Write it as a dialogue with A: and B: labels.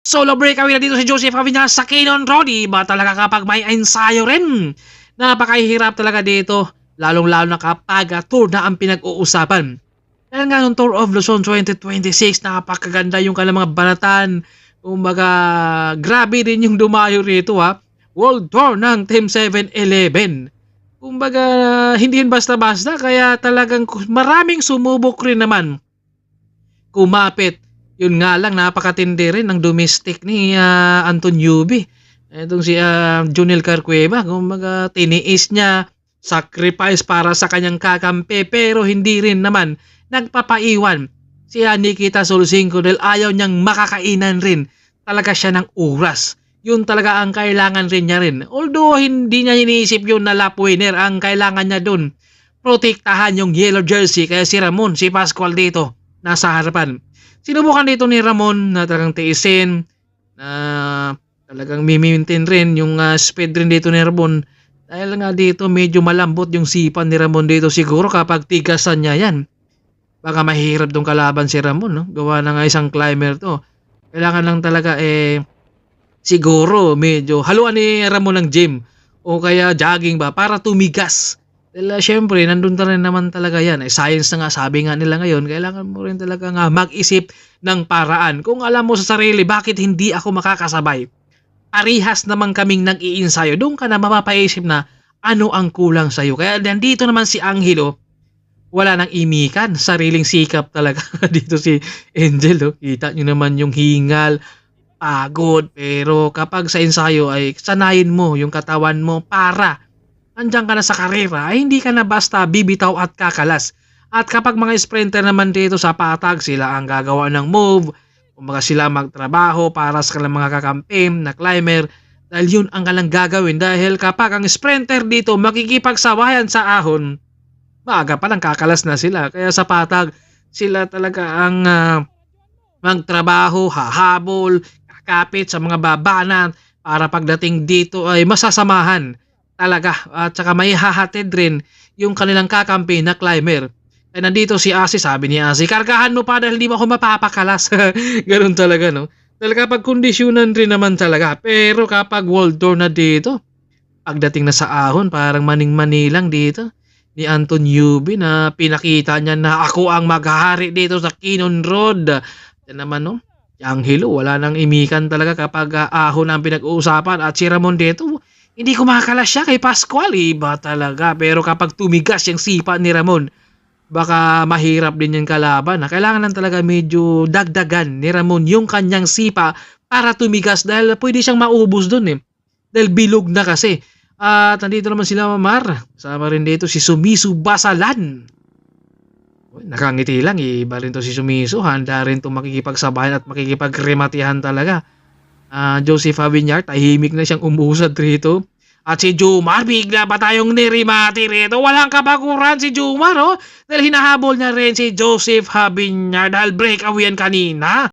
A: Solo breakaway na dito si Joseph Cavina sa Canon Road. Iba talaga kapag may ensayo rin. Napakahirap talaga dito. Lalong-lalo na kapag tour na ang pinag-uusapan. Dahil nga nung Tour of Luzon 2026, napakaganda yung kanilang mga banatan. Kumbaga, grabe din yung dumayo rito ha. World Tour ng Team 7-Eleven. Kumbaga, hindi yun basta-basta. Kaya talagang maraming sumubok rin naman kumapit. Yun nga lang, napakatindi rin ng domestic ni Anton Yubi. Itong si Junel Carcueva, kumbaga tiniis niya, sacrifice para sa kanyang kakampi, pero hindi rin naman nagpapaiwan si Nikita Solzinko dahil ayaw niyang makakainan rin talaga siya ng oras. Yun talaga ang kailangan rin niya rin. Although hindi niya iniisip yun na lap winner, ang kailangan niya dun, protektahan yung yellow jersey, kaya si Ramon, si Pascual dito, nasa harapan. Sinubukan dito ni Ramon na talagang tiisin, na talagang mimintin rin yung speed rin dito ni Ramon. Dahil nga dito medyo malambot yung sipan ni Ramon dito, siguro kapag tigasan niya yan. Baka mahirap dong kalaban si Ramon, no? Gawa na nga isang climber to. Kailangan lang talaga siguro medyo haluan ni Ramon ng gym o kaya jogging ba para tumigas. Dahil syempre, nandun na rin naman talaga yan. Science na nga, sabi nga nila ngayon, kailangan mo rin talaga nga mag-isip ng paraan. Kung alam mo sa sarili, bakit hindi ako makakasabay? Parihas naman kaming nag-iinsayo. Doon ka na mapapaisip na ano ang kulang sa'yo. Kaya nandito naman si Angelo, wala nang imikan. Sariling sikap talaga dito si Angel. Kita nyo naman yung hingal, pagod. Pero kapag sa ensayo ay sanayin mo yung katawan mo para andiyan ka na sa karera, ay hindi ka na basta bibitaw at kakalas. At kapag mga sprinter naman dito sa patag, sila ang gagawa ng move, kumbaga sila magtrabaho para sa kanilang mga kakampi na climber, dahil yun ang kanilang gagawin. Dahil kapag ang sprinter dito makikipagsabayan sa ahon, maaga pa lang kakalas na sila. Kaya sa patag, sila talaga ang magtrabaho, hahabol, kakapit sa mga babanan, para pagdating dito ay masasamahan talaga, at saka may hahatid rin yung kanilang kakampi na climber. Ay nandito si Asi, sabi ni Asi, kargahan mo pa dahil di mo ako mapapakalas. Ganun talaga, no? Dahil kapag kondisyonan rin naman talaga, pero kapag world tour na dito, pagdating na sa ahon, parang maning-manilang dito ni Anton Yubi na pinakita niya na ako ang maghahari dito sa Canon Road. Yan naman, no? Yang Hilo, wala nang imikan talaga kapag ahon ang pinag-uusapan, at si Ramon dito, hindi ko makakalas siya kay Pascual, iba talaga. Pero kapag tumigas yung sipa ni Ramon, baka mahirap din yung kalaban. Kailangan lang talaga medyo dagdagan ni Ramon yung kanyang sipa para tumigas, dahil pwede siyang maubos dun dahil bilog na kasi. At nandito naman sila Mamar. Sama rin dito si Sumisu Basalan. Nakangiti lang, iba rin to si Sumisu. Handa rin to makikipagsabayan at makikipagrematihan talaga. Joseph Aviñar, tahimik na siyang umuusad rito. At si Jumar, bigla pa tayong nirimati rito. Walang kabaguran si Jumar, dahil hinahabol niya rin si Joseph Aviñar dahil breakaway yan kanina.